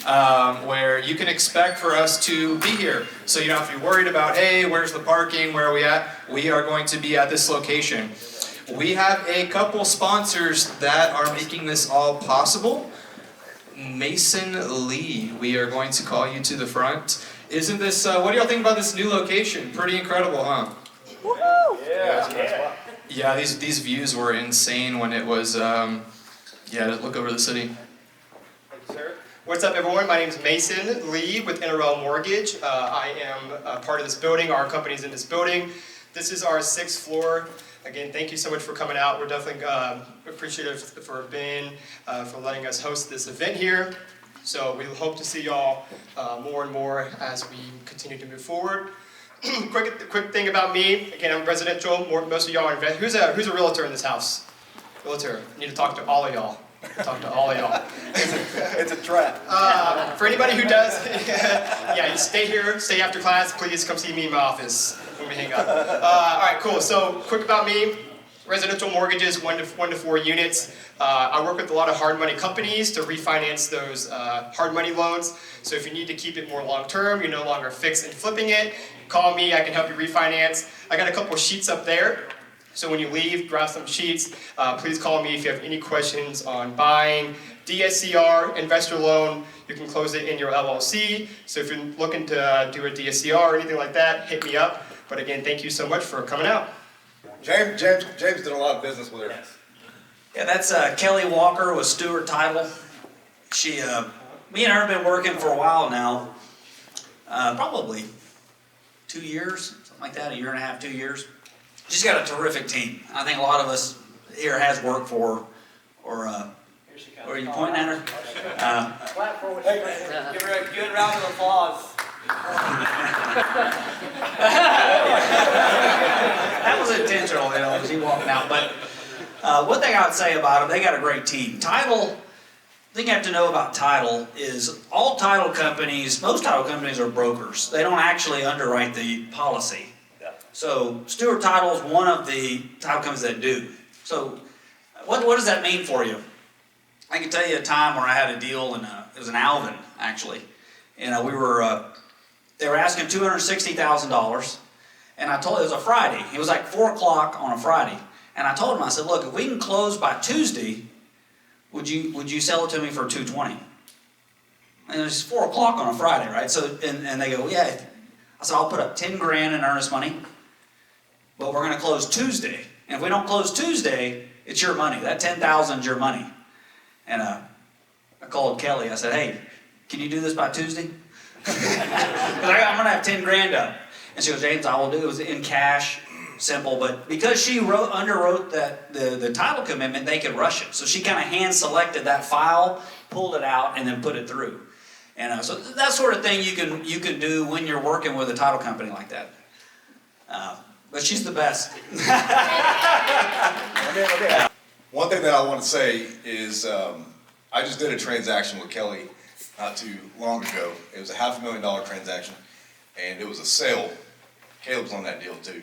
where you can expect for us to be here. So you don't have to be worried about, hey, where's the parking, where are we at? We are going to be at this location. We have a couple sponsors that are making this all possible. Mason Lee, we are going to call you to the front. Isn't this, what do y'all think about this new location? Pretty incredible, huh? Woohoo! Yeah. Yeah, these views were insane when it was, yeah, look over the city. Thank you, sir. What's up, everyone? My name is Mason Lee with NRL Mortgage. I am part of this building. Our company's in this building. This is our 6th floor. Again, thank you so much for coming out. We're definitely appreciative for Ben, for letting us host this event here. So we hope to see y'all more and more as we continue to move forward. Quick thing about me. Again, I'm residential. Most of y'all are investors. Who's a realtor in this house? Realtor. I need to talk to all of y'all. It's a trap. For anybody who does, yeah, you stay here, stay after class. Please come see me in my office when we hang up. All right, cool. So, quick about me. Residential mortgages, 1 to 4 units. I work with a lot of hard money companies to refinance those hard money loans. So if you need to keep it more long term, you're no longer fixed and flipping it, call me, I can help you refinance. I got a couple sheets up there. So when you leave, grab some sheets. Please call me if you have any questions on buying. DSCR, investor loan, you can close it in your LLC. So if you're looking to do a DSCR or anything like that, hit me up. But again, thank you so much for coming out. James did a lot of business with her. Yes. Yeah, that's Kelly Walker with Stewart Title. She, me and her have been working for a while now, probably 2 years, something like that, 1.5 years, 2 years. She's got a terrific team. I think a lot of us here has worked for, or are you pointing at her? Give her a good round of applause. That was intentional, as he walked out. But one thing I would say about them, they got a great team. Title, the thing you have to know about title is all title companies, most title companies are brokers. They don't actually underwrite the policy. So Stewart Title is one of the title companies that do. So what does that mean for you? I can tell you a time where I had a deal, and it was in Alvin, actually. And they were asking $260,000. And I told, it was a Friday. It was like 4 o'clock on a Friday. And I told him, I said, look, if we can close by Tuesday, would you sell it to me for $220? And it was 4 o'clock on a Friday, right? So, and they go, yeah. I said, I'll put up 10 grand in earnest money, but we're going to close Tuesday. And if we don't close Tuesday, it's your money. That $10,000 is your money. And I called Kelly. I said, hey, can you do this by Tuesday? Because I'm going to have 10 grand up. And she goes, James, I will do it. It was in cash, simple. But because she underwrote that the title commitment, they could rush it. So she kind of hand-selected that file, pulled it out, and then put it through. And so that sort of thing you can do when you're working with a title company like that. But she's the best. One thing that I want to say is I just did a transaction with Kelly not too long ago. It was a $500,000 transaction, and it was a sale. Caleb's on that deal too.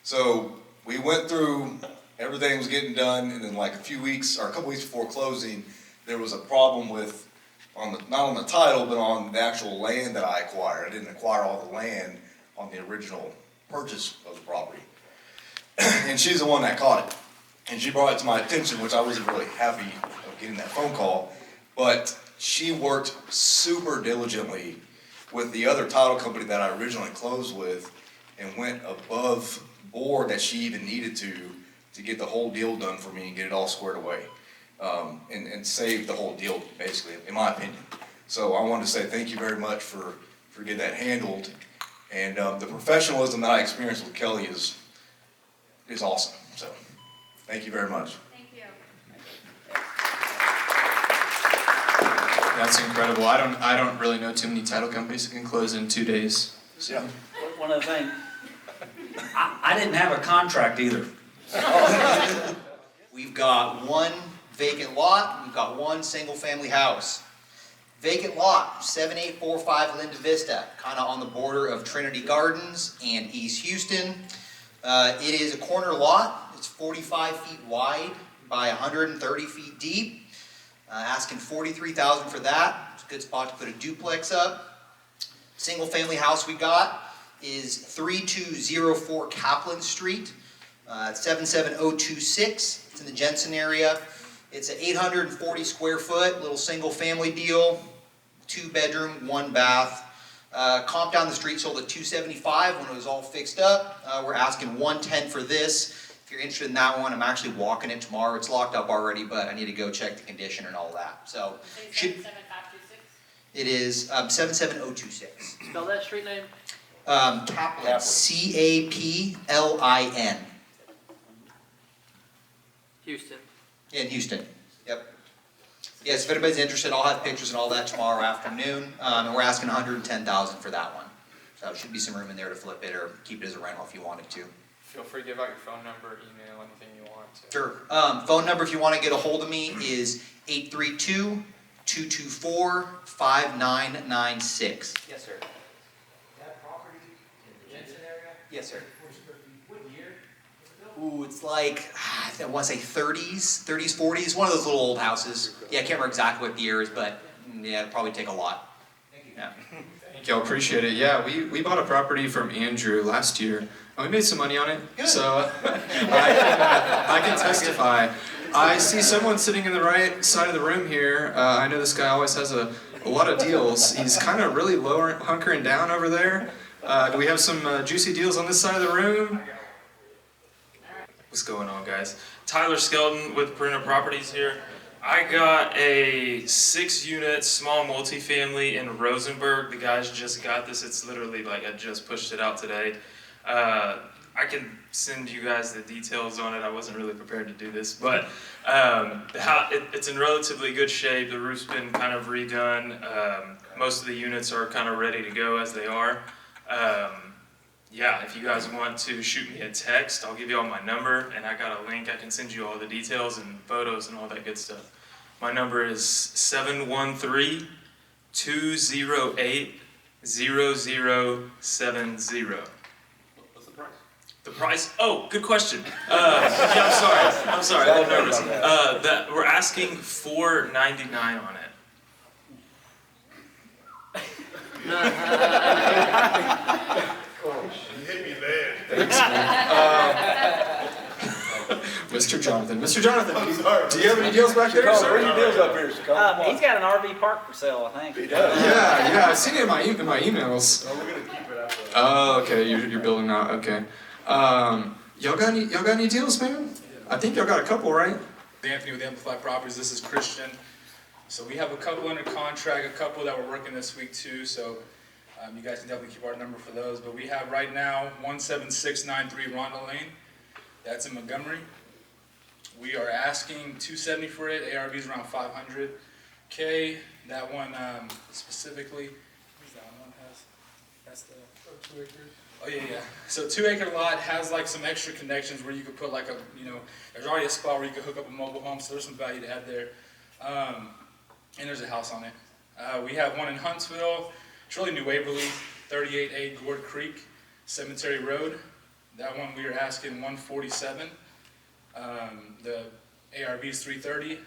So we went through, everything was getting done, and then like a couple weeks before closing, there was a problem with, not on the title, but on the actual land that I acquired. I didn't acquire all the land on the original purchase of the property. And she's the one that caught it. And she brought it to my attention, which I wasn't really happy of getting that phone call. But she worked super diligently with the other title company that I originally closed with, and went above board that she even needed to get the whole deal done for me and get it all squared away. And save the whole deal, basically, in my opinion. So I wanted to say thank you very much for getting that handled. And the professionalism that I experienced with Kelly is awesome. So thank you very much. Thank you. That's incredible. I don't really know too many title companies that can close in 2 days. So. Yeah. One other thing, I didn't have a contract either. We've got 1 vacant lot, we've got 1 single family house. Vacant lot, 7845 Linda Vista, kind of on the border of Trinity Gardens and East Houston. It is a corner lot. It's 45 feet wide by 130 feet deep. Asking $43,000 for that. It's a good spot to put a duplex up. Single family house we got is 3204 Kaplan Street, 77026. It's in the Jensen area. It's an 840 square foot, little single family deal, 2 bedroom, 1 bath. Comp down the street sold at 275 when it was all fixed up. We're asking 110 for this. If you're interested in that one, I'm actually walking it tomorrow. It's locked up already, but I need to go check the condition and all that. So, should, 77526? it is 77026. Spell that street name? Kaplan, C-A-P-L-I-N, Houston. in Houston. Yep. Yes, if anybody's interested, I'll have pictures and all that tomorrow afternoon. And we're asking 110,000 for that one. So there should be some room in there to flip it or keep it as a rental if you wanted to. Feel free to give out your phone number, email, anything you want to. Sure. Phone number if you want to get a hold of me is 832-224-5996. Yes, sir. That property in the Jensen area? Yes, sir. What year was it built? Ooh, it's like, I want to say 30s, 40s, one of those little old houses. Yeah, I can't remember exactly what the year is, but yeah, it'll probably take a lot. Thank you. Yeah. Thank you, I appreciate it. Yeah, we bought a property from Andrew last year, and we made some money on it. Good. So I can testify. I see someone sitting in the right side of the room here. I know this guy always has a lot of deals. He's kind of really lower, hunkering down over there. Do we have some juicy deals on this side of the room? What's going on, guys? Tyler Skelton with Printer Properties here. I got a 6-unit small multifamily in Rosenberg. The guys just got this. It's literally like I just pushed it out today. I can send you guys the details on it. I wasn't really prepared to do this, but it's in relatively good shape. The roof's been kind of redone. Most of the units are kind of ready to go as they are. Yeah, if you guys want to shoot me a text, I'll give you all my number, and I got a link. I can send you all the details and photos and all that good stuff. My number is 713-208-0070. What's the price? The price? Oh, good question. Yeah, I'm sorry. I'm a little nervous. We're asking $499 on it. Mr. Jonathan, do you have any deals back there, sir? Bring your deals up here, Chicago. He's got an RV park for sale, I think. He does. Yeah, I've seen it in my emails. Oh, we're gonna keep it after that. Oh, okay, you're building out, okay. Y'all got any deals, man? I think y'all got a couple, right? Anthony with Amplify Properties. This is Christian. So we have a couple under contract, a couple that we're working this week too. So you guys can definitely keep our number for those. But we have right now 17693 Ronda Lane. That's in Montgomery. We are asking $270 for it. ARV is around $500K. That one specifically. What's that one has? That's the 2 acres. Oh yeah. So 2 acre lot has like some extra connections where you could put like there's already a spot where you could hook up a mobile home, so there's some value to add there. And there's a house on it. We have one in Huntsville, it's really New Waverly, 38A Gourd Creek, Cemetery Road. That one we are asking $147. The ARV is $330.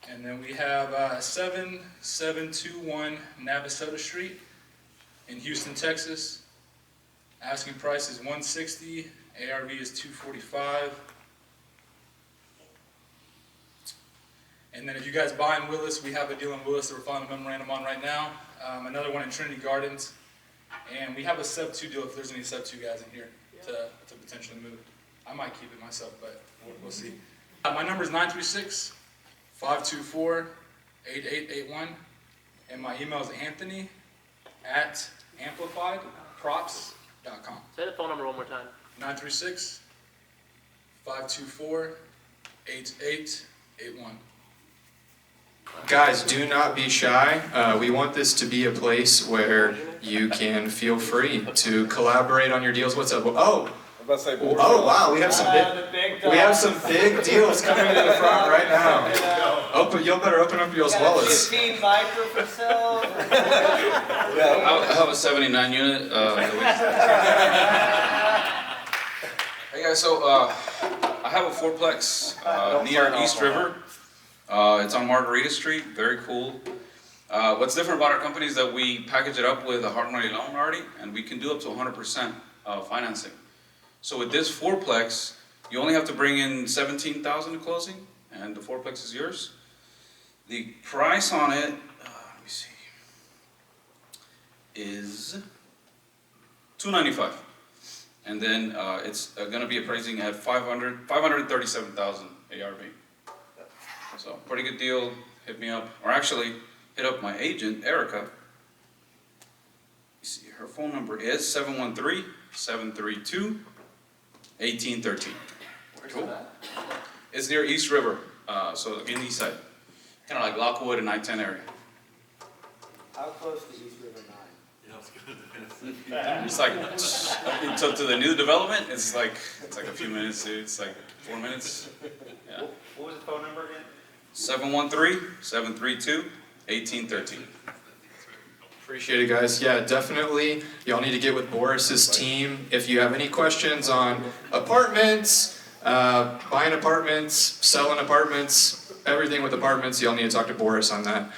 And then we have 7721 Navasota Street in Houston, Texas. Asking price is $160. ARV is $245. And then if you guys buy in Willis, we have a deal in Willis that we're filing a memorandum on right now. Another one in Trinity Gardens. And we have a sub 2 deal if there's any sub 2 guys in here to potentially move. I might keep it myself, but we'll see. My number is 936-524-8881. And my email is anthony@amplifiedprops.com. Say the phone number one more time. 936-524-8881. Guys, do not be shy. We want this to be a place where you can feel free to collaborate on your deals. What's up? Oh, I'm about to say, oh wow, we have some big deals coming to the front right now. Y'all better open up your wallets. 15 Viper for sale. I have a 79 unit. Hey guys, so I have a fourplex near East River. It's on Margarita Street, very cool. What's different about our company is that we package it up with a hard money loan already, and we can do up to 100% financing. So with this fourplex, you only have to bring in $17,000 to closing, and the fourplex is yours. The price on it, let me see, is $295, and then it's going to be appraising at $537,000 ARV. So pretty good deal. Hit me up, or actually hit up my agent Erica. You see, her phone number is 713-732-1813. Cool. It's near East River, so in the east side, kind of like Lockwood and I-10 area. How close to East River 9? It's like to the new development. It's like a few minutes, dude. It's like 4 minutes. Yeah. What was the phone number again? 713-732-1813. Appreciate it, guys. Yeah, definitely. Y'all need to get with Boris's team if you have any questions on apartments, buying apartments, selling apartments, everything with apartments. Y'all need to talk to Boris on that.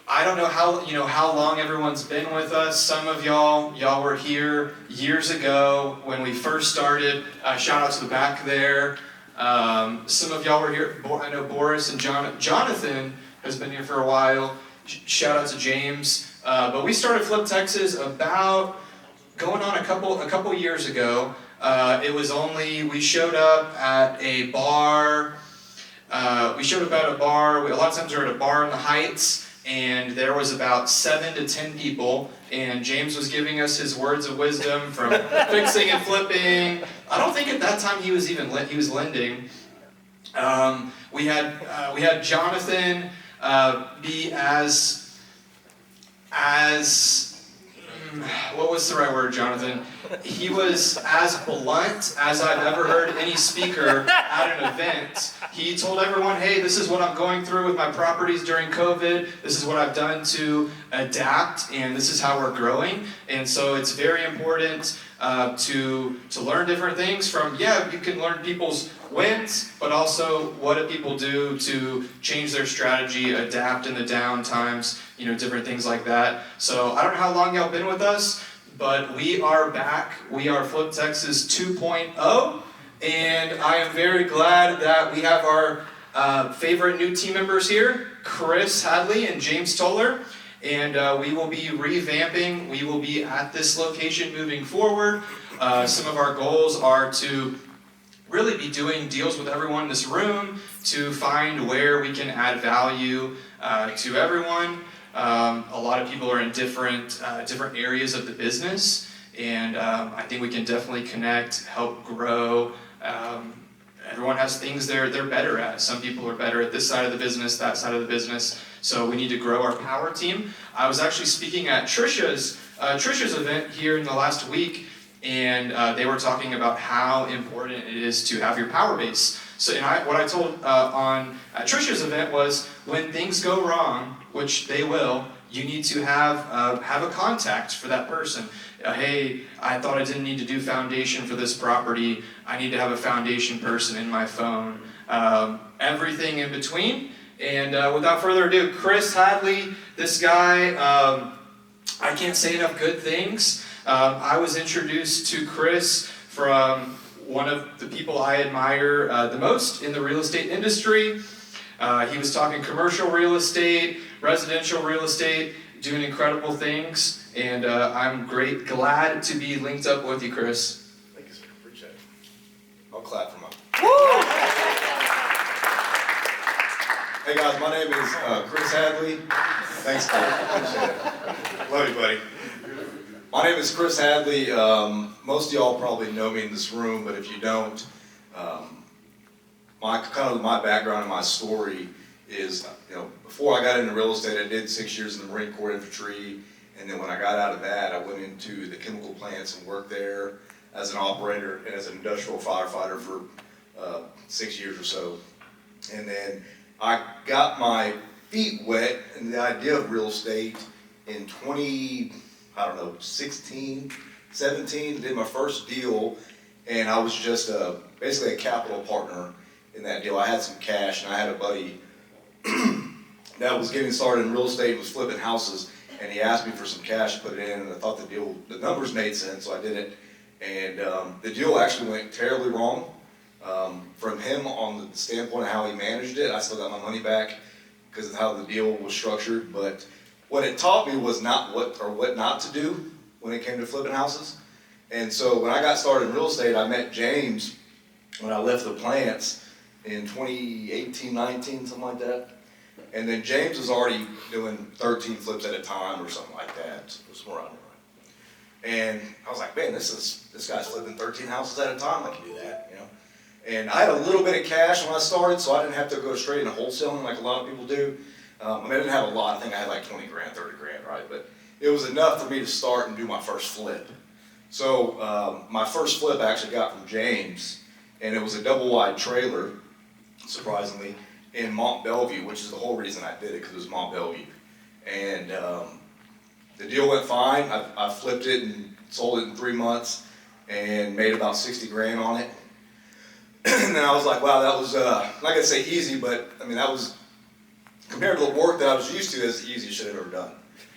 I don't know how long everyone's been with us. Some of y'all were here years ago when we first started. Shout out to the back there. Some of y'all were here. I know Boris and Jonathan has been here for a while. Shout out to James. But we started Flip Texas about going on a couple years ago. It was we showed up at a bar. A lot of times we're at a bar in the Heights, and there was about 7 to 10 people. And James was giving us his words of wisdom from fixing and flipping. I don't think at that time he was lending. We had Jonathan be as what was the right word, Jonathan? He was as blunt as I've ever heard any speaker at an event. He told everyone, hey, this is what I'm going through with my properties during COVID. This is what I've done to adapt, and this is how we're growing. And so it's very important to learn different things from, you can learn people's wins, but also what do people do to change their strategy, adapt in the down times, different things like that. So I don't know how long y'all been with us, but we are back. We are Flip Texas 2.0, and I am very glad that we have our favorite new team members here, Chris Hadley and James Toller, and we will be revamping. We will be at this location moving forward. Some of our goals are to really be doing deals with everyone in this room to find where we can add value to everyone. A lot of people are in different areas of the business, and I think we can definitely connect, help grow. Everyone has things they're better at. Some people are better at this side of the business, that side of the business. So we need to grow our power team. I was actually speaking at Trisha's event here in the last week, and they were talking about how important it is to have your power base. So, what I told at Trisha's event was, when things go wrong, which they will, you need to have a contact for that person. Hey, I thought I didn't need to do foundation for this property. I need to have a foundation person in my phone. Everything in between. And without further ado, Chris Hadley, this guy, I can't say enough good things. I was introduced to Chris from one of the people I admire the most in the real estate industry. He was talking commercial real estate, residential real estate, doing incredible things, and I'm glad to be linked up with you, Chris. Thank you, sir. Appreciate it. I'll clap for my. Hey guys, my name is Chris Hadley. Thanks, Cole. Appreciate it. Love you, buddy. My name is Chris Hadley. Most of y'all probably know me in this room, but if you don't, my background and my story is, before I got into real estate, I did 6 years in the Marine Corps Infantry, and then when I got out of that, I went into the chemical plants and worked there as an operator and as an industrial firefighter for 6 years or so. And then I got my feet wet in the idea of real estate in 16, 17, did my first deal, and I was just basically a capital partner in that deal. I had some cash, and I had a buddy that was getting started in real estate, was flipping houses, and he asked me for some cash to put it in, and I thought the numbers made sense, so I did it. And the deal actually went terribly wrong. From him on the standpoint of how he managed it, I still got my money back because of how the deal was structured. But what it taught me was what not to do when it came to flipping houses. And so when I got started in real estate, I met James when I left the plants in 2018, 19, something like that. And then James was already doing 13 flips at a time or something like that. It was more around there. And I was like, man, this guy's flipping 13 houses at a time. I can do that, you know. And I had a little bit of cash when I started, so I didn't have to go straight into wholesaling like a lot of people do. I mean, I didn't have a lot. I think I had like 20 grand, 30 grand, right? But it was enough for me to start and do my first flip. So my first flip I actually got from James, and it was a double wide trailer, surprisingly, in Mont Bellevue, which is the whole reason I did it, because it was Mont Bellevue. And the deal went fine. I flipped it and sold it in 3 months and made about 60 grand on it. And then I was like, wow, that was, not gonna say easy, but I mean, that was, compared to the work that I was used to, that's the easiest shit I've ever done,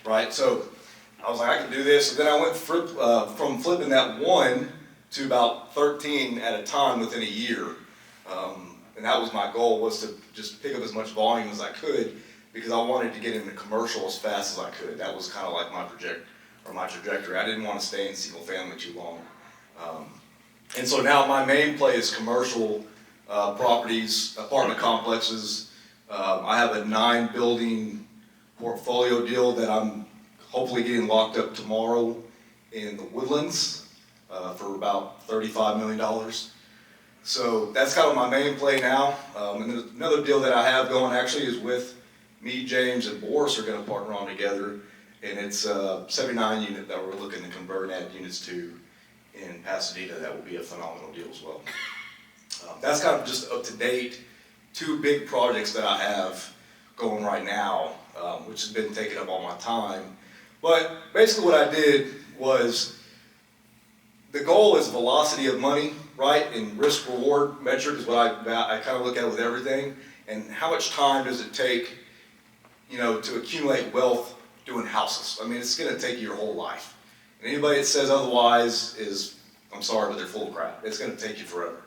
right? So I was like, I can do this. So then I went from flipping that one to about 13 at a time within a year. And that was my goal, was to just pick up as much volume as I could, because I wanted to get into commercial as fast as I could. That was kind of like my trajectory. I didn't want to stay in single family too long. And so now my main play is commercial properties, apartment complexes. I have a 9-building portfolio deal that I'm hopefully getting locked up tomorrow in the Woodlands for about $35 million. So that's kind of my main play now. And then another deal that I have going actually is with me, James, and Boris are going to partner on together. And it's a 79 unit that we're looking to convert and add units to in Pasadena. That will be a phenomenal deal as well. That's kind of just up to date. 2 big projects that I have going right now, which has been taking up all my time. But basically what I did was, the goal is velocity of money, right? And risk reward metric is what I kind of look at with everything. And how much time does it take, you know, to accumulate wealth doing houses? I mean, it's gonna take you your whole life. And anybody that says otherwise is, I'm sorry, but they're full of crap. It's gonna take you forever.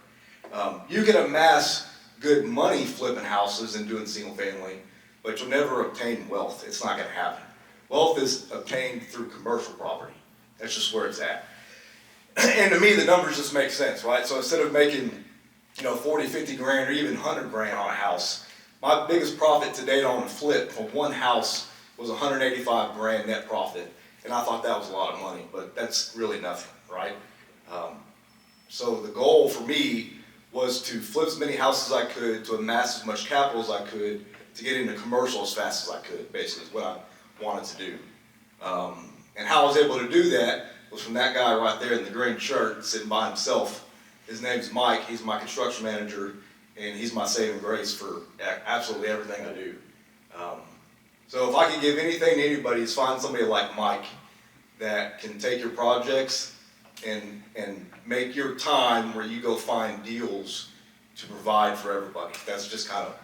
You can amass good money flipping houses and doing single family, but you'll never obtain wealth. It's not gonna happen. Wealth is obtained through commercial property. That's just where it's at. And to me, the numbers just make sense, right? So instead of making, you know, 40, 50 grand or even 100 grand on a house, my biggest profit to date on a flip for one house was 185 grand net profit. And I thought that was a lot of money, but that's really nothing, right? So the goal for me was to flip as many houses as I could, to amass as much capital as I could, to get into commercial as fast as I could, basically, is what I wanted to do. And how I was able to do that was from that guy right there in the green shirt, sitting by himself. His name's Mike. He's my construction manager, and he's my saving grace for absolutely everything I do. So if I could give anything to anybody, is find somebody like Mike that can take your projects and make your time where you go find deals to provide for everybody. That's just kind of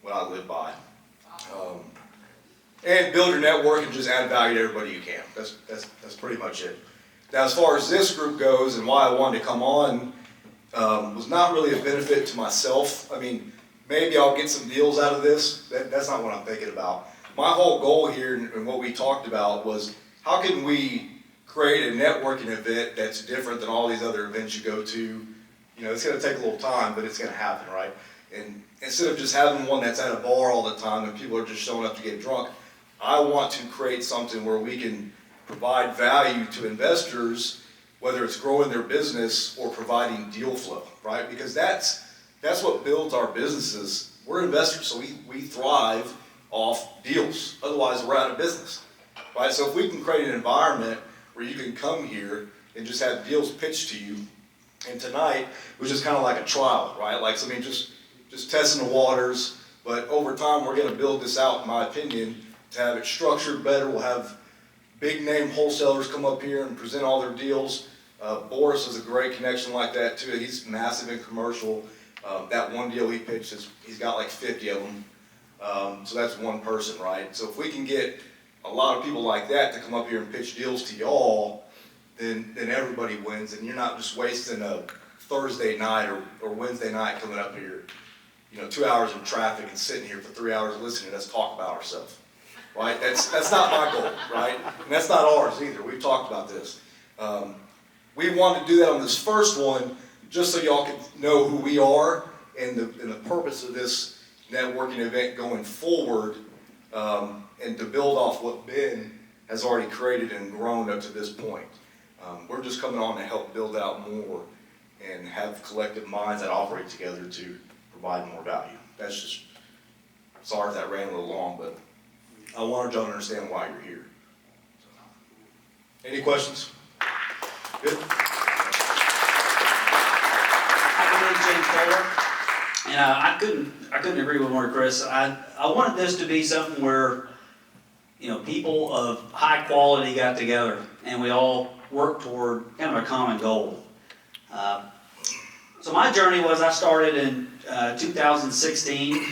what I live by. And build your network and just add value to everybody you can. That's pretty much it. Now, as far as this group goes and why I wanted to come on, was not really a benefit to myself. I mean, maybe I'll get some deals out of this. That's not what I'm thinking about. My whole goal here and what we talked about was, how can we create a networking event that's different than all these other events you go to? You know, it's going to take a little time, but it's going to happen, right? And instead of just having one that's at a bar all the time and people are just showing up to get drunk, I want to create something where we can provide value to investors, whether it's growing their business or providing deal flow, right? Because that's what builds our businesses. We're investors, so we thrive off deals. Otherwise, we're out of business, right? So if we can create an environment where you can come here and just have deals pitched to you, and tonight was just kind of like a trial, right? Like, so, I mean, just testing the waters, but over time, we're gonna build this out, in my opinion, to have it structured better. We'll have big name wholesalers come up here and present all their deals. Boris has a great connection like that too. He's massive in commercial. That one deal he pitched, he's got like 50 of them. So that's one person, right? So if we can get a lot of people like that to come up here and pitch deals to y'all, then everybody wins, and you're not just wasting a Thursday night or Wednesday night coming up here, 2 hours in traffic and sitting here for 3 hours listening to us talk about ourselves, right? That's not my goal, right? And that's not ours either. We've talked about this. We wanted to do that on this first one, just so y'all can know who we are and the purpose of this networking event going forward, and to build off what Ben has already created and grown up to this point. We're just coming on to help build out more and have collective minds that operate together to provide more value. That's just, sorry if that ran a little long, but I wanted y'all to understand why you're here. Any questions? Good? My name is James Taylor, and I couldn't agree with more, Chris. I wanted this to be something where, people of high quality got together and we all worked toward kind of a common goal. So my journey was, I started in 2016.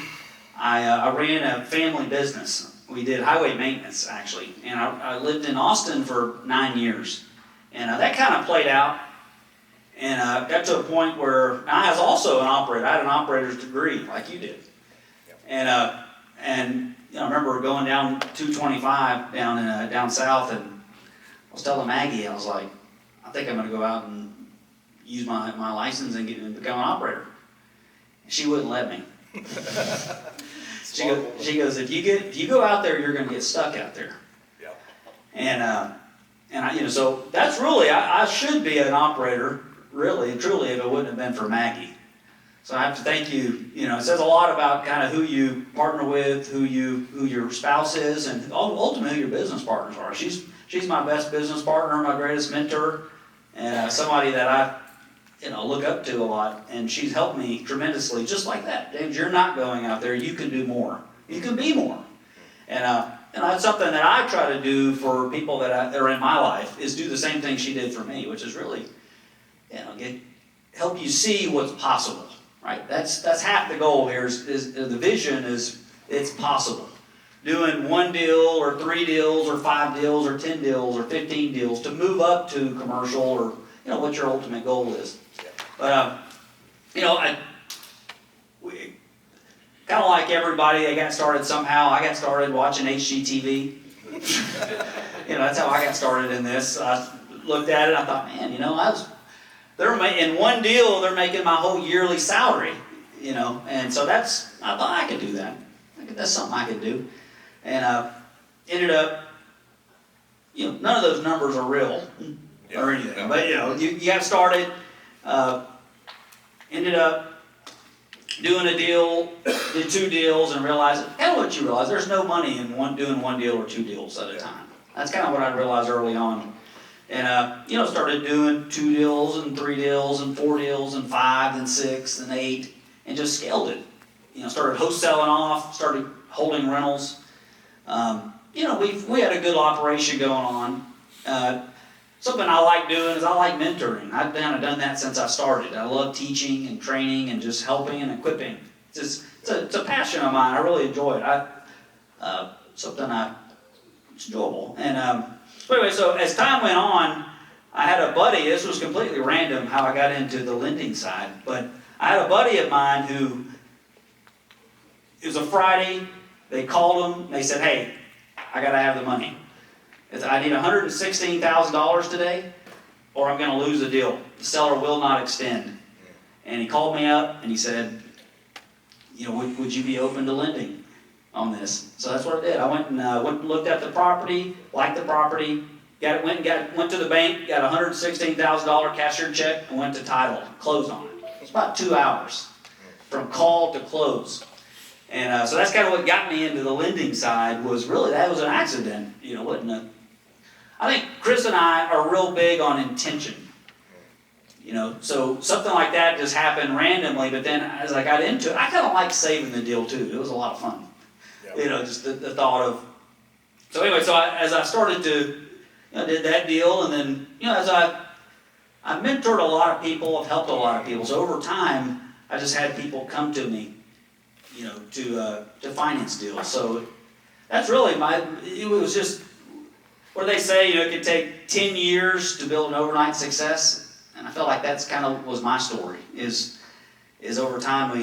I ran a family business. We did highway maintenance, actually, and I lived in Austin for 9 years. And that kind of played out, and got to a point where I was also an operator. I had an operator's degree, like you did. And I remember going down 225 down south, and I was telling Maggie, I was like, I think I'm going to go out and use my license and become an operator. And she wouldn't let me. She goes, if you go out there, you're going to get stuck out there. Yep. And I, so that's really, I should be an operator, really and truly, if it wouldn't have been for Maggie. So I have to thank you. It says a lot about kind of who you partner with, who your spouse is, and ultimately who your business partners are. She's my best business partner, my greatest mentor, and somebody that I look up to a lot. And she's helped me tremendously, just like that. James, you're not going out there. You can do more. You can be more. And that's something that I try to do for people that are in my life, is do the same thing she did for me, which is really, help you see what's possible. Right, that's half the goal here. Is the vision is it's possible. Doing 1 deal or 3 deals or 5 deals or 10 deals or 15 deals to move up to commercial, or what your ultimate goal is. But kind of like everybody, they got started somehow. I got started watching HGTV. That's how I got started in this. I looked at it. I thought, man, they're in 1 deal, they're making my whole yearly salary, and so I thought I could do that. That's something I could do. And ended up, none of those numbers are real or anything, but you got started, ended up doing a deal, did 2 deals, and realized, kind of what you realize, there's no money in doing 1 deal or 2 deals at a time. That's kind of what I realized early on. And, started doing 2 deals and 3 deals and 4 deals and 5 and 6 and 8, and just scaled it. Started wholesaling off, started holding rentals. We had a good operation going on. Something I like doing is I like mentoring. I've kind of done that since I started. I love teaching and training and just helping and equipping. It's a passion of mine. I really enjoy it. It's enjoyable. And, but anyway, so as time went on, I had a buddy. This was completely random how I got into the lending side, but I had a buddy of mine who, it was a Friday, they called him, they said, hey, I gotta have the money. I need $116,000 today, or I'm gonna lose the deal. The seller will not extend. And he called me up and he said, would you be open to lending on this? So that's what I did. I went and looked at the property, liked the property, went to the bank, got a $116,000 cashier check, and went to title, closed on it. It was about 2 hours from call to close. And so that's kind of what got me into the lending side. That was an accident. I think Chris and I are real big on intention. So something like that just happened randomly, but then as I got into it, I kind of liked saving the deal too. It was a lot of fun. Just the thought of. So anyway, as I started to, did that deal, and then, as I mentored a lot of people, I've helped a lot of people. So over time, I just had people come to me, to finance deals. So that's really it was just, what do they say, it could take 10 years to build an overnight success. And I felt like that's kind of was my story, is over time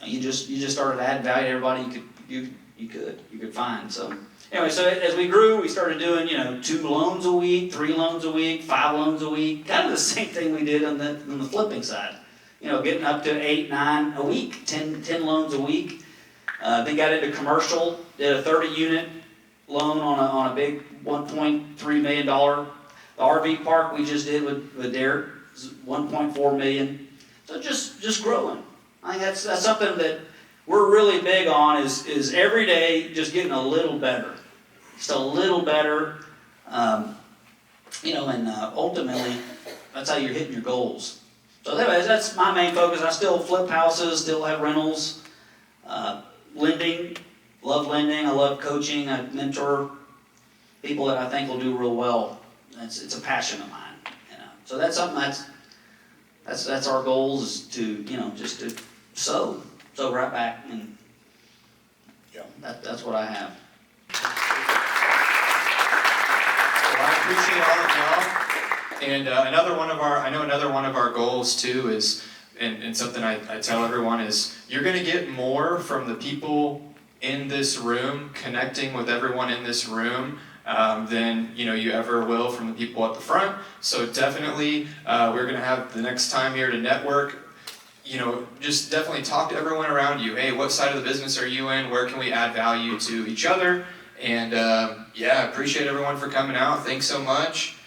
you just started adding value to everybody you could find. So anyway, so as we grew, we started doing 2 loans a week, 3 loans a week, 5 loans a week, kind of the same thing we did on the flipping side. Getting up to 8, 9 a week, 10 loans a week. Then got into commercial, did a 30-unit loan on a big $1.3 million. The RV park we just did with Derek, 1.4 million. So just growing. I think that's something that we're really big on is every day just getting a little better. Just a little better. And ultimately, that's how you're hitting your goals. So anyways, that's my main focus. I still flip houses, still have rentals, lending, love lending. I love coaching. I mentor people that I think will do real well. It's a passion of mine. So that's something that's our goal, is to just to sow right back, and that's what I have. Well, I appreciate all of y'all. And another one of our goals too is, and something I tell everyone is, you're going to get more from the people in this room, connecting with everyone in this room, than you ever will from the people at the front. So definitely, we're going to have the next time here to network. Just definitely talk to everyone around you. Hey, what side of the business are you in? Where can we add value to each other? And appreciate everyone for coming out. Thanks so much.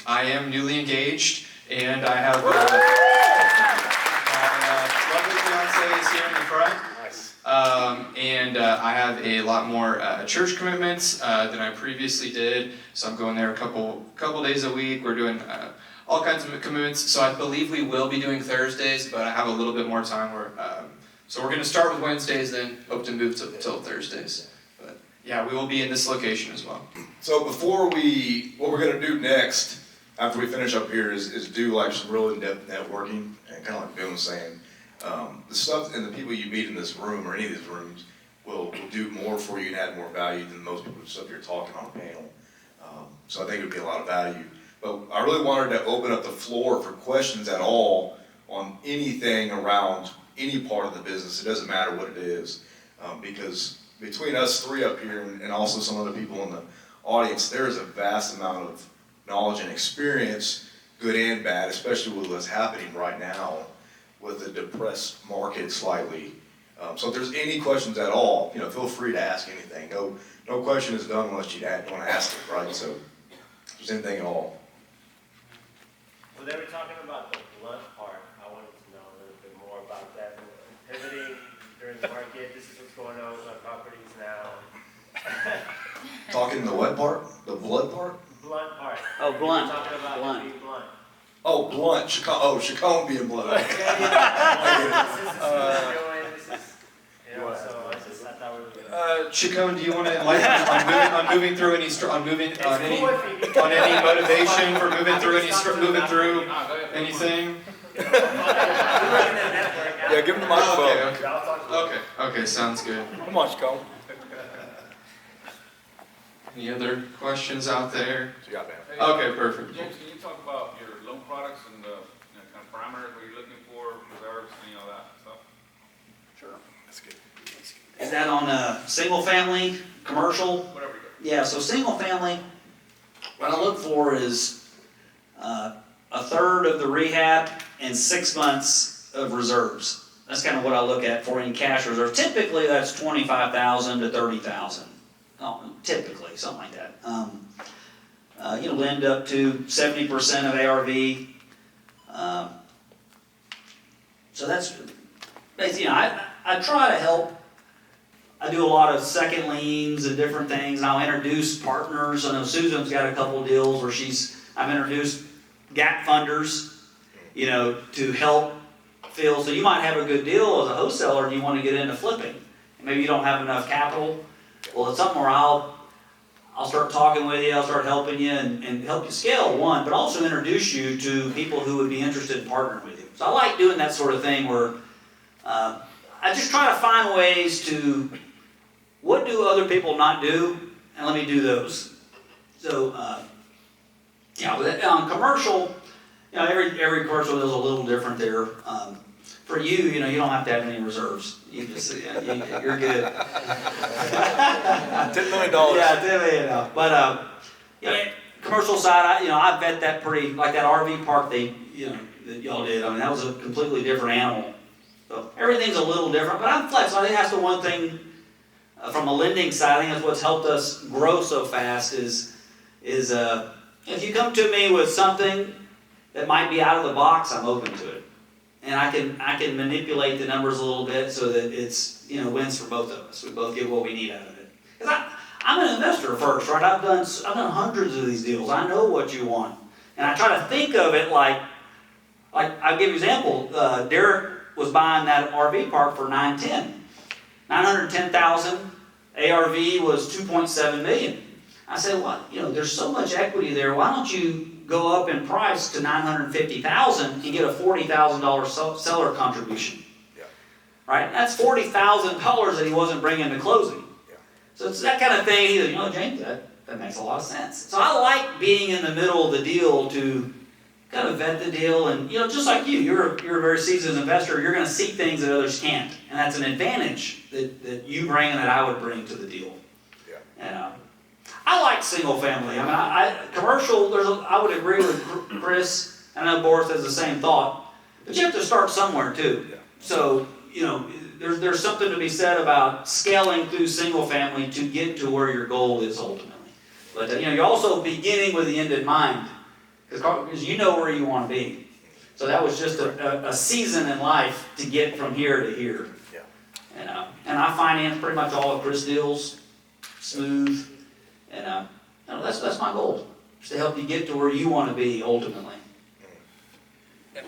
I am newly engaged, and I have my lovely fiance is here in the front. Nice. And I have a lot more church commitments than I previously did. So I'm going there a couple days a week. We're doing all kinds of commitments. So I believe we will be doing Thursdays, but I have a little bit more time. So we're going to start with Wednesdays, then hope to move till Thursdays. But yeah, we will be in this location as well. So what we're gonna do next, after we finish up here, is do like some real in-depth networking, and kind of like Bill was saying, the stuff and the people you meet in this room or any of these rooms will do more for you and add more value than most people just up here talking on a panel. So I think it would be a lot of value. But I really wanted to open up the floor for questions at all on anything around any part of the business. It doesn't matter what it is, because between us 3 up here and also some other people in the audience, there is a vast amount of knowledge and experience, good and bad, especially with what's happening right now with the depressed market slightly. So if there's any questions at all, feel free to ask anything. No question is done unless you want to ask it, right? So if there's anything at all. Well, they were talking about the blunt part. I wanted to know a little bit more about that. Pivoting during the market, this is what's going on with my properties now. Talking the what part? The blood part? Blunt part. Oh, blunt. We're talking about Blunt. being blunt. Oh, blunt. Chacon being blood. This is what we're doing. This is, so I thought we were gonna. Chacon, do you want to enlighten on moving through any motivation for moving through anything? Yeah, give him the microphone. Okay, sounds good. Come on, Chacon. Any other questions out there? So you got that. Okay, perfect. James, can you talk about your loan products and the kind of parameters, what you're looking for, reserves, any of that stuff? Sure. That's good. Is that on single family, commercial? Whatever you got. Yeah, so single family, what I look for is a third of the rehab and 6 months of reserves. That's kind of what I look at for any cash reserve. Typically, that's $25,000 to $30,000. Typically, something like that. Lend up to 70% of ARV. So that's basically, I try to help. I do a lot of second liens and different things, and I'll introduce partners. I know Susan's got a couple of deals where I've introduced gap funders, to help fill. So you might have a good deal as a wholesaler and you want to get into flipping. Maybe you don't have enough capital. Well, it's something where I'll start talking with you, I'll start helping you and help you scale, one, but also introduce you to people who would be interested in partnering with you. So I like doing that sort of thing where I I just try to find ways to, what do other people not do, and let me do those. So, on commercial, every commercial is a little different there. For you, you don't have to have any reserves. You just, you're good. $10 million. Yeah, $10 million. But commercial side, I bet that pretty, like that RV park that y'all did. I mean, that was a completely different animal. So everything's a little different, but I'm flexible. I think that's the one thing from a lending side. I think that's what's helped us grow so fast is if you come to me with something that might be out of the box, I'm open to it. And I can manipulate the numbers a little bit so that it's wins for both of us. We both get what we need out of it. Because I'm an investor first, right? I've done hundreds of these deals. I know what you want, and I try to think of it like I'll give you an example. Derek was buying that RV park for $910,000. ARV was $2.7 million. I said, well, there's so much equity there. Why don't you go up in price to $950,000 and get a $40,000 seller contribution? Yeah. Right? That's $40,000 that he wasn't bringing to closing. Yeah. So it's that kind of thing. He's like, James, that makes a lot of sense. So I like being in the middle of the deal to kind of vet the deal, and just like you're a very seasoned investor. You're going to see things that others can't, and that's an advantage that you bring and that I would bring to the deal. Yeah. And I like single family. I mean, commercial. I would agree with Chris. I know Boris has the same thought, but you have to start somewhere too. Yeah. So there's something to be said about scaling through single family to get to where your goal is ultimately. But you're also beginning with the end in mind. Because you know where you want to be. So that was just a season in life to get from here to here. Yeah. And I finance pretty much all of Chris deals, smooth. And that's my goal, is to help you get to where you want to be ultimately. And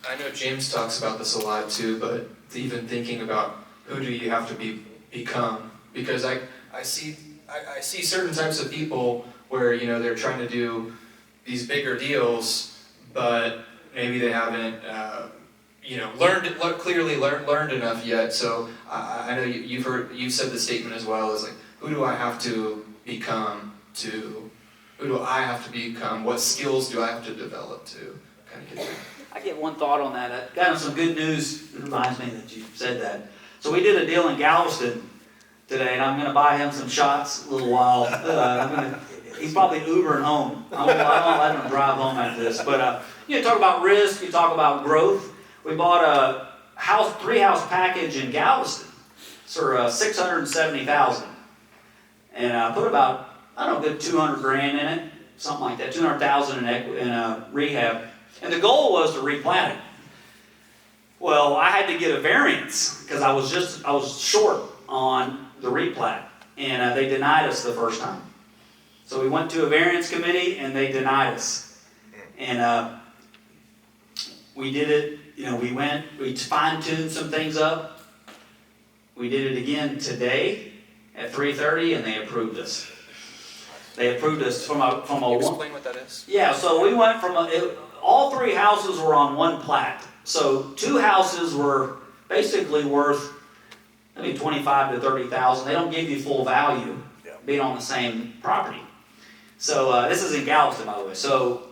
I know James talks about this a lot too, but even thinking about who do you have to become, because I see certain types of people where they're trying to do these bigger deals, but maybe they haven't learned enough yet. So I know you've said the statement as well, is like, who do I have to become what skills do I have to develop to kind of get there? I get one thought on that. I got some good news. It reminds me that you said that. So we did a deal in Galveston today, and I'm going to buy him some shots a little while. He's probably Ubering home. I won't let him drive home after this. But you talk about risk, you talk about growth. We bought a three-house package in Galveston for $670,000, and put about good $200,000 in it, something like that, $200,000 in rehab. And the goal was to replat it. Well, I had to get a variance because I was short on the replat, and they denied us the first time. So we went to a variance committee and they denied us. And we did it, we fine-tuned some things up. We did it again today at 3:30 and they approved us. They approved us from a Can you explain what that is? Yeah, so we went from all three houses were on one plat. So two houses were basically worth maybe $25,000 to $30,000. They don't give you full value being on the same property. So this is in Galveston, by the way. So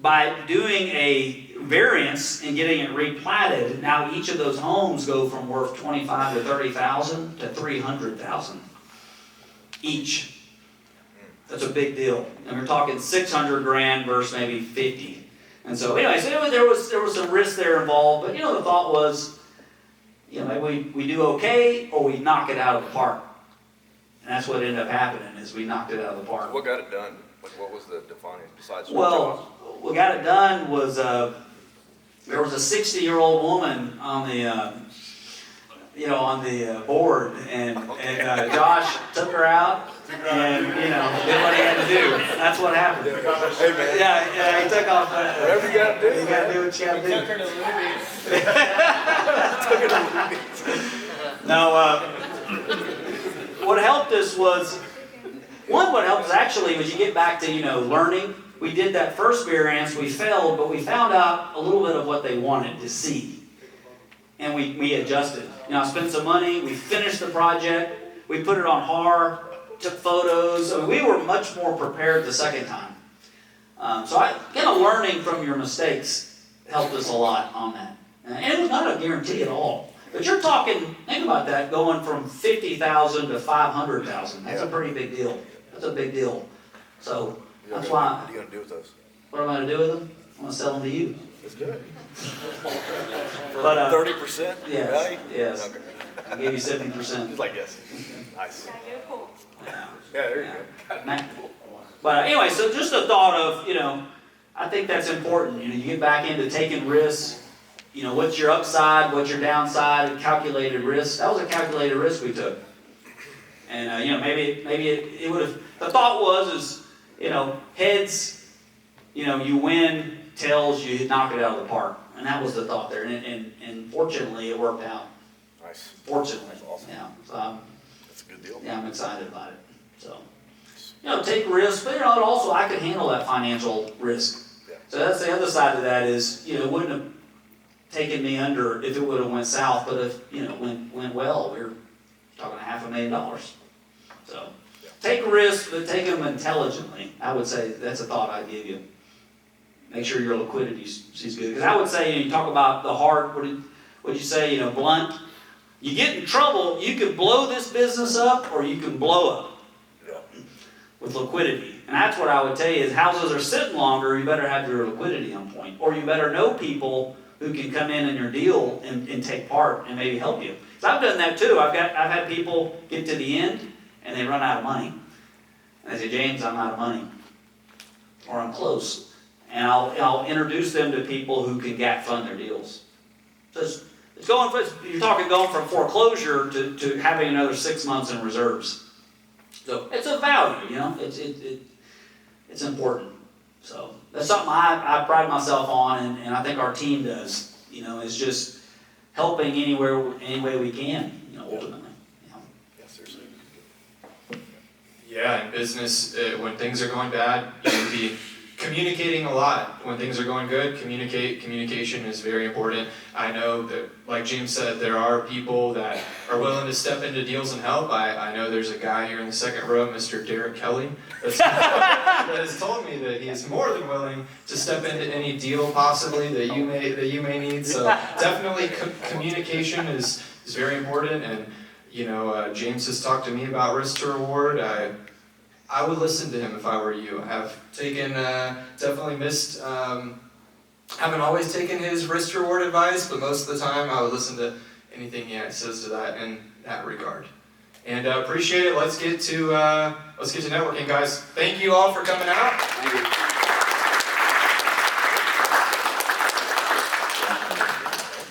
by doing a variance and getting it replatted, now each of those homes go from worth $25,000 to $30,000 to $300,000 each. That's a big deal. And we're talking $600,000 versus maybe $50,000. And so anyway, there was some risk there involved. But the thought was, maybe we do okay or we knock it out of the park. And that's what ended up happening, is we knocked it out of the park. What got it done? What was the defining besides? Well, what got it done was there was a 60-year-old woman on the board, and Josh took her out and did what he had to do. That's what happened. Hey man. Yeah, he took off. Whatever you got to do. You got to do what you got to do. Took her to the movies. No. What helped us was, what helped us actually was you get back to, learning. We did that first variance, we failed, but we found out a little bit of what they wanted to see. and we adjusted. You know, I spent some money, we finished the project, we put it on HAR, took photos. I mean, we were much more prepared the second time. So kind of learning from your mistakes helped us a lot on that. And it was not a guarantee at all. But you're talking, think about that, going from 50,000 to 500,000. That's a pretty big deal. That's a big deal. So that's why. What are you going to do with those? What am I going to do with them? I'm going to sell them to you. Let's do it. But 30%? Yes, Value? yes. Okay. I gave you 70%. He's like, yes. Nice. Yeah. Yeah, there you go. But anyway, so just a thought of, you know, I think that's important. You know, you get back into taking risks. You know, what's your upside, what's your downside, and calculated risk. That was a calculated risk we took. And, you know, maybe it would have, the thought was, you know, heads, you know, you win, tails, you knock it out of the park. And that was the thought there. And fortunately, it worked out. Nice. Fortunately. That's awesome. Yeah. So, That's a good deal. yeah, I'm excited about it. So, you know, take risks, but, you know, also I could handle that financial risk. Yeah. So that's the other side of that is, you know, it wouldn't have taken me under if it would have went south, but if, you know, went well, we were talking $500,000. So, take risks, but take them intelligently. I would say that's a thought I'd give you. Make sure your liquidity is good. Because I would say, you talk about the hard, what'd you say, you know, blunt. You get in trouble, you can blow this business up or you can blow up with liquidity. And that's what I would tell you is houses are sitting longer, you better have your liquidity on point. Or you better know people who can come in your deal and take part and maybe help you. Because I've done that too. I've had people get to the end and they run out of money. And they say, James, I'm out of money. Or I'm close. And I'll introduce them to people who can gap fund their deals. So you're talking going from foreclosure to having another 6 months in reserves. So it's a value, you know, it's important. So that's something I pride myself on, and I think our team does, you know, is just helping any way we can, you know, ultimately. You know. Yeah, seriously. Yeah, in business, when things are going bad, you need to be communicating a lot. When things are going good, communication is very important. I know that, like James said, there are people that are willing to step into deals and help. I know there's a guy here in the second row, Mr. Derek Kelly, that has told me that he is more than willing to step into any deal possibly that you may need. So definitely communication is very important. And you know, James has talked to me about risk to reward. I would listen to him if I were you. I have taken, definitely missed, haven't always taken his risk to reward advice, but most of the time I would listen to anything he says to that in that regard. And appreciate it. Let's get to networking, guys. Thank you all for coming out. Thank you.